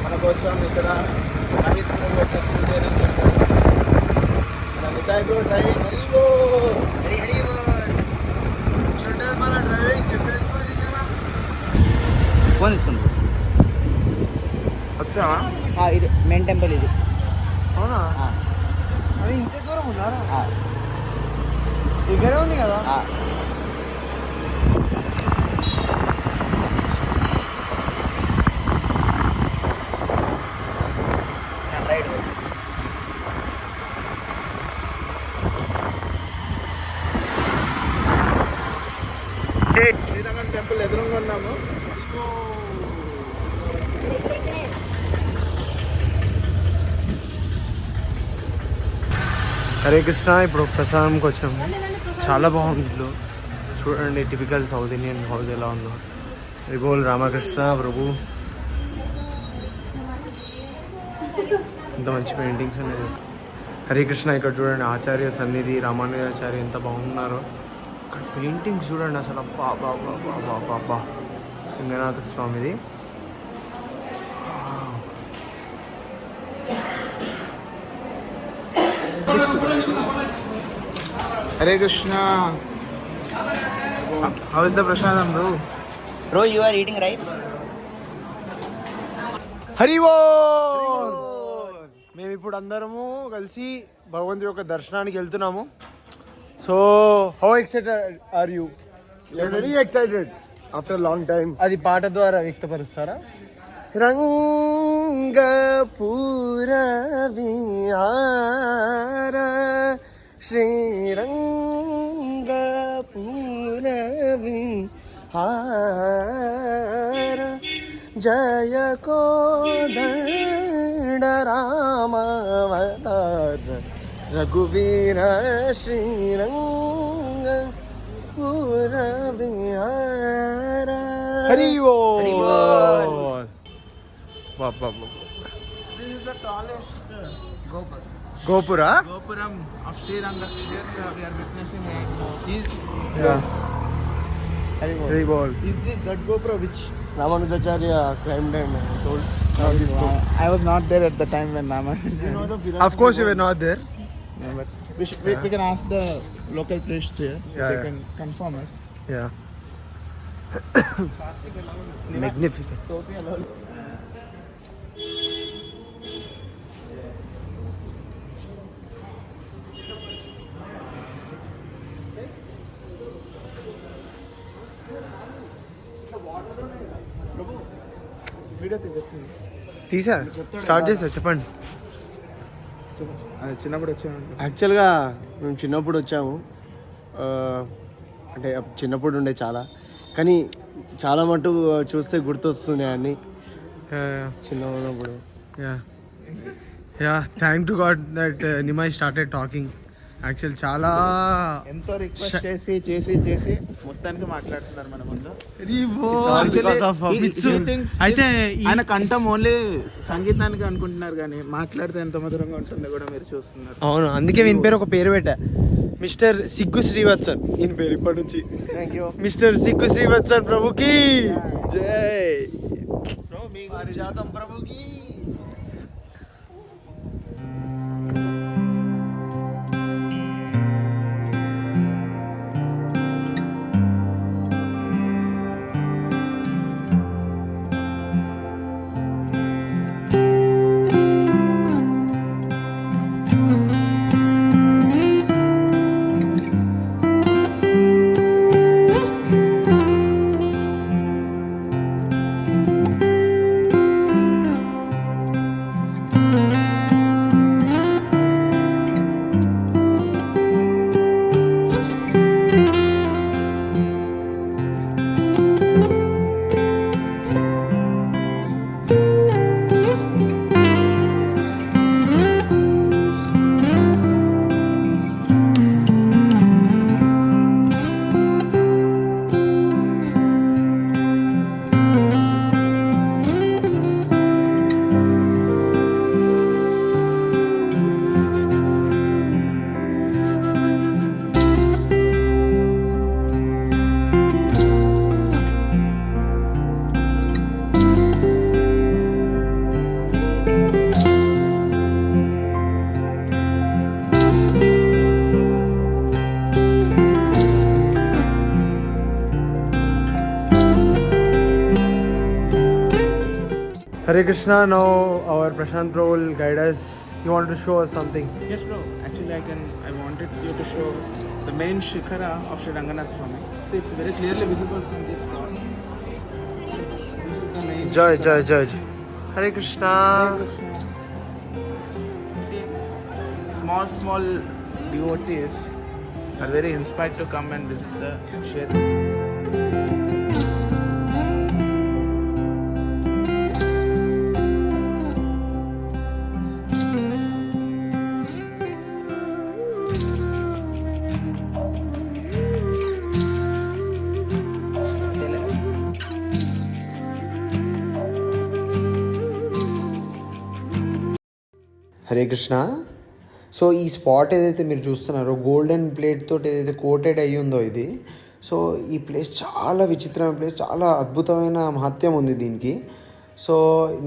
మన కోసం ఇక్కడ రోహిత్ మూవీ యొక్క ఫుల్ ట్రైనింగ్ చేస్తారు. మన నితాయ్ బ్రో డ్రైవింగ్ హరివో హరివో చూడండి మన డ్రైవింగ్ చెప్పేసుకొని ఫోన్ తీసుకుంది. వచ్చావా? ఇది మెయిన్ టెంపుల్ ఇది. అవునా? అది ఇంత దూరం ఉన్నారా? దగ్గరే ఉంది కదా. శ్రీరంగం టెంపుల్ ఎదురుగా ఉన్నాము. హరే కృష్ణ. ఇప్పుడు ప్రసాదంకి వచ్చాము. చాలా బాగుంది ఇల్లు చూడండి. టిపికల్ సౌత్ ఇండియన్ హౌస్ ఎలా ఉందో. బోల్ రామకృష్ణ ప్రభు. ఇంత మంచి పెయింటింగ్స్ ఉన్నాయి. హరే కృష్ణ. ఇక్కడ చూడండి ఆచార్య సన్నిధి రామానుజాచార్య ఎంత బాగున్నారో. ఇక్కడ పెయింటింగ్స్ చూడండి అసలు. అబ్బా అబ్బా అబ్బా అబ్బా అబ్బా అబ్బా. రంగనాథ స్వామిది. Hare Krishna. How is the prasadam bro? Bro you are eating rice. హరివో. మేము ఇప్పుడు అందరము కలిసి భగవంతుడి యొక్క దర్శనానికి వెళ్తున్నాము. So how excited are you? Very excited after long time. అది పాట ద్వారా వ్యక్తపరుస్తారా? రంగపూర విహార శ్రీరంగపూర విహార జయ కోదండ రామావతార రఘువీర శ్రీరంగపూర విహార. హరి బోల్. This is the tallest Gopura? Gopuram of Sriranga Kshetra we are witnessing right now. Yeah. Hari bol. Is this that Gopura which Ramanujacharya climbed and told? No, I was not there at the time when Ramanujacharya. Of course you were not there. Yeah, but we can ask the local priests here. They can confirm us. Yeah. Magnificent. తీసా start చేసా చెప్పండి. చిన్నప్పుడు వచ్చాము. యాక్చువల్గా మేము చిన్నప్పుడు వచ్చాము. అంటే చిన్నప్పుడు ఉండే చాలా, కానీ చాలా మటు చూస్తే గుర్తొస్తున్నాయి అన్నీ చిన్నప్పుడు. Thank to God that Nimai started talking. Actual చాలా ఎంతో రిక్వెస్ట్ చేసి చేసి చేసి మొత్తానికి మాట్లాడుతున్నారు మన ముందు. అయితే ఆయన కంఠం ఓన్లీ సంగీతానికి అనుకుంటున్నారు, కానీ మాట్లాడితే ఎంత మధురంగా ఉంటుందో కూడా మీరు చూస్తున్నారు. అవును, అందుకే ఈయన పేరు ఒక పేరు పెట్టా, మిస్టర్ సిగ్గు శ్రీవత్సన్. ఈయన పేరు ఇప్పటి నుంచి మిస్టర్ సిగ్గు శ్రీవత్సన్ ప్రభుకి జై. ప్రభుకి Hare Krishna, now our Prashant bro will guide us. You want to show us something? Yes, bro. Actually, I wanted you to show the main Shikhara of Sri Ranganath Swami. So it's very clearly visible from this spot. This is the main Jai, Shikhara. Jai, Jai. Hare Krishna. Hare Krishna. See, small devotees are very inspired to come and visit the Kshetra. Hare Krishna. So ఈ spot ఏదైతే మీరు చూస్తున్నారో golden plate తోటి ఏదైతే coated అయ్యి ఉందో ఇది, so ఈ ప్లేస్ చాలా విచిత్రమైన ప్లేస్, చాలా అద్భుతమైన మహత్యం ఉంది దీనికి. సో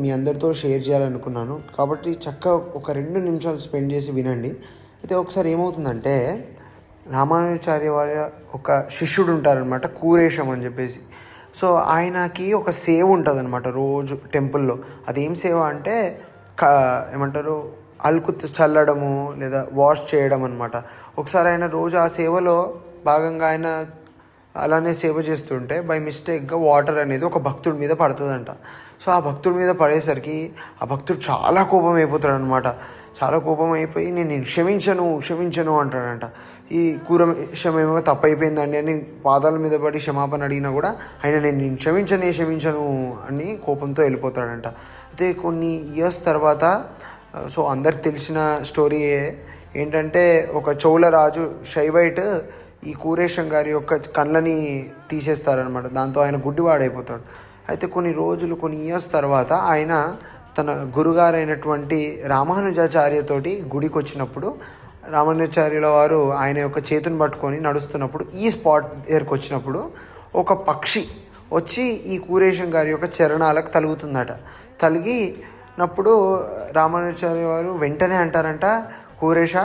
మీ అందరితో షేర్ చేయాలనుకున్నాను కాబట్టి చక్కగా ఒక 2 నిమిషాలు స్పెండ్ చేసి వినండి. అయితే ఒకసారి ఏమవుతుందంటే రామానుజాచార్య వారి ఒక శిష్యుడు ఉంటారనమాట, కూరేశం అని చెప్పేసి. సో ఆయనకి ఒక సేవ ఉంటుంది అనమాట రోజు టెంపుల్లో. అదేం సేవ అంటే ఏమంటారు, అలుకు చల్లడము లేదా వాష్ చేయడం అనమాట. ఒకసారి ఆయన రోజు ఆ సేవలో భాగంగా ఆయన అలానే సేవ చేస్తుంటే బై మిస్టేక్గా వాటర్ అనేది ఒక భక్తుడి మీద పడుతుందంట. సో ఆ భక్తుడి మీద పడేసరికి ఆ భక్తుడు చాలా కోపం అయిపోతాడు అనమాట. చాలా కోపం అయిపోయి నేను క్షమించను అంటాడంట. ఈ కూరమేమో తప్పైపోయిందండి అని పాదాల మీద పడి క్షమాపణ అడిగినా కూడా ఆయన నేను క్షమించను అని కోపంతో వెళ్ళిపోతాడంట. అయితే కొన్ని ఇయర్స్ తర్వాత, సో అందరికి తెలిసిన స్టోరీ ఏంటంటే, ఒక చోళ రాజు షైబైట్ ఈ కూరేశం గారి యొక్క కళ్ళని తీసేస్తారనమాట. దాంతో ఆయన గుడ్డివాడైపోతాడు. అయితే కొన్ని ఇయర్స్ తర్వాత ఆయన తన గురుగారైనటువంటి రామానుజాచార్యతోటి గుడికి వచ్చినప్పుడు, రామానుజాచార్యుల వారు ఆయన యొక్క చేతిని పట్టుకొని నడుస్తున్నప్పుడు ఈ స్పాట్ దగ్గరికి వచ్చినప్పుడు ఒక పక్షి వచ్చి ఈ కూరేశం గారి యొక్క చరణాలకు తలుగుతుందట. తలిగినప్పుడు రామానుజాచార్య వారు వెంటనే అంటారంట, కూరేశ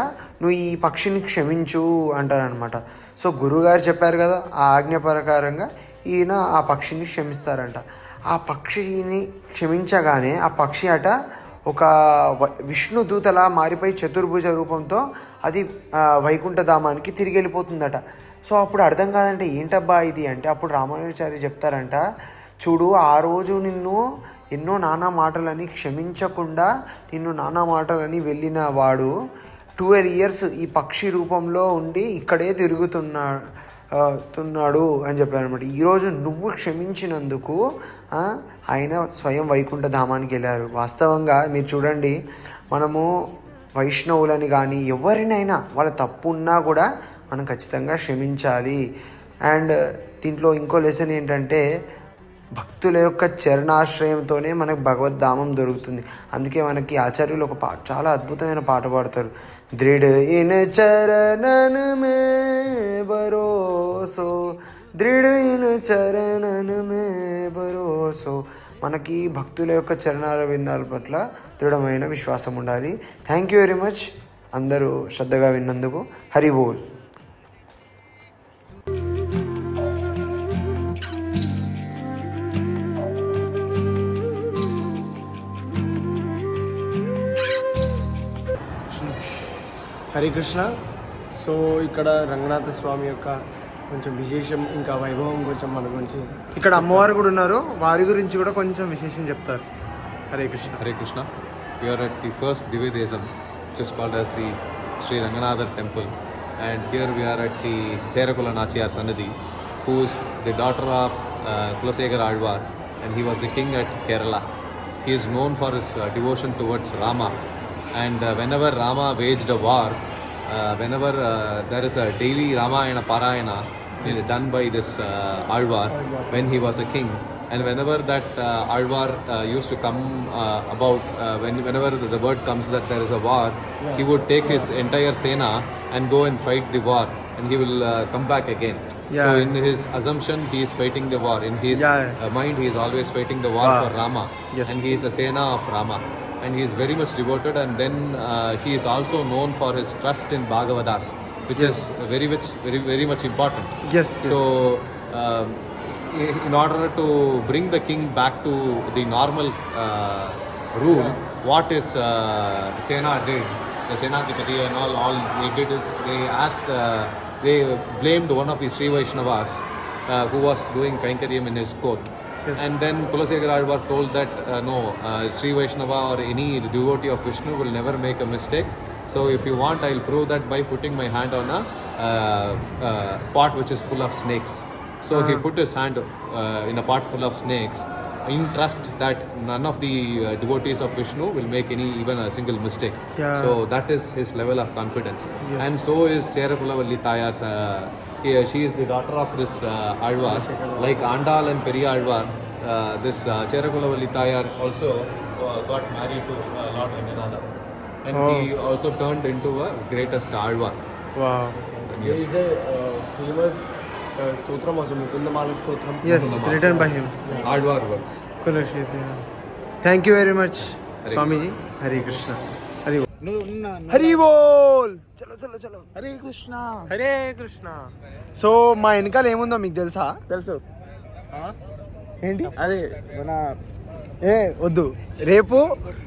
నువ్వు ఈ పక్షిని క్షమించు అంటారనమాట. సో గురువుగారు చెప్పారు కదా, ఆ ఆజ్ఞ ప్రకారంగా ఈయన ఆ పక్షిని క్షమిస్తారంట. ఆ పక్షిని క్షమించగానే ఆ పక్షి అట ఒక విష్ణు దూతలా మారిపోయి చతుర్భుజ రూపంతో అది వైకుంఠధామానికి తిరిగి వెళ్ళిపోతుందట. సో అప్పుడు అర్థం కాదంటే ఏంటబ్బా ఇది అంటే, అప్పుడు రామానుజాచార్య చెప్తారంట, చూడు ఆ రోజు నిన్ను ఎన్నో నానా మాటలని క్షమించకుండా నిన్ను నానా మాటలని వెళ్ళిన వాడు 12 years ఈ పక్షి రూపంలో ఉండి ఇక్కడే తిరుగుతున్నాడు అని చెప్పారు అనమాట. ఈరోజు నువ్వు క్షమించినందుకు ఆయన స్వయం వైకుంఠ ధామానికి వెళ్ళారు. వాస్తవంగా మీరు చూడండి, మనము వైష్ణవులని కానీ ఎవరినైనా వాళ్ళ తప్పు ఉన్నా కూడా మనం ఖచ్చితంగా క్షమించాలి. అండ్ దీంట్లో ఇంకో లెసన్ ఏంటంటే, భక్తుల యొక్క చరణాశ్రయంతోనే మనకు భగవద్ధామం దొరుకుతుంది. అందుకే మనకి ఆచార్యులు ఒక చాలా అద్భుతమైన పాట పాడతారు, దృఢ ఇన్ చరణన్ మే భరోసో, దృఢ ఇన్ చరణన్ మే భరోసో. మనకి భక్తుల యొక్క చరణాల విందాల పట్ల దృఢమైన విశ్వాసం ఉండాలి. థ్యాంక్ యూ వెరీ మచ్ అందరూ శ్రద్ధగా విన్నందుకు. హరి బోల్. హరే కృష్ణ. సో ఇక్కడ రంగనాథ స్వామి యొక్క కొంచెం విశేషం ఇంకా వైభవం కొంచెం మన గురించి, ఇక్కడ అమ్మవారు కూడా ఉన్నారు, వారి గురించి కూడా కొంచెం విశేషం చెప్తారు. Hare Krishna. Hare Krishna. We are at the first Divyadesam, which is called as the Sri Ranganatha temple, and here we are at the Serakula Nachiyar Sannidhi, who is the daughter of Kulasekara Alvar, and he was the king at Kerala. He is known for his devotion towards Rama, and whenever Rama waged a war, whenever there is a daily Ramayana Parayana done by this Alvar when he was a king, and whenever that Alvar used to come about, whenever the word comes that there is a war, he would take his entire Sena and go and fight the war, and he will come back again. So in his assumption he is fighting the war, in his mind he is always fighting the war for Rama, and he is the Sena of Rama, and he is very much devoted. And then he is also known for his trust in Bhagavadas, which is very much important. Yes. So in order to bring the king back to the normal rule, what is Sena did, the Senadipati and all they did is they asked, they blamed one of the Sri Vaishnavas who was doing Kainkaryam in his court. And then Kulasekara Alvar told that no, Sri Vaishnava or any devotee of Vishnu will never make a mistake. So if you want, I'll prove that by putting my hand on a pot which is full of snakes. So he put his hand in a pot full of snakes in trust that none of the devotees of Vishnu will make even a single mistake. So that is his level of confidence. And so is Serakulavalli Tayar. She is the daughter of this Alvar. Like Andal and Periya Alvar, this Serakulavalli Tayar also got married to Lord Ranganatha. And he also turned into a greatest Alvar. Wow. There is a famous stotram also, Mukundamala stotram. Yes, written by him. Alvar works. Thank you very much, Swamiji. Hare Krishna. Hari Bol. చలో చలో చలో. Hare Krishna. Hare Krishna. So మా వెనకాల ఏముందో మీకు తెలుసా? తెలుసు. ఏంటి? అదే మన వద్దు, రేపు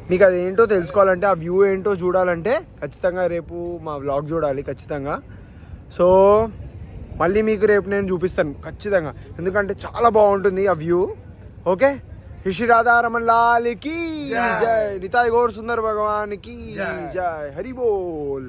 మీకు అది ఏంటో తెలుసుకోవాలంటే, ఆ వ్యూ ఏంటో చూడాలంటే ఖచ్చితంగా రేపు మా వ్లాగ్ చూడాలి ఖచ్చితంగా. సో మళ్ళీ మీకు రేపు నేను చూపిస్తాను ఖచ్చితంగా, ఎందుకంటే చాలా బాగుంటుంది ఆ వ్యూ. ఓకే, శ్రీ రాధారమణ లాల్ కి జై, నితాయ్ గౌర్ సుందర్ భగవాన్ కి జై, హరి బోల్.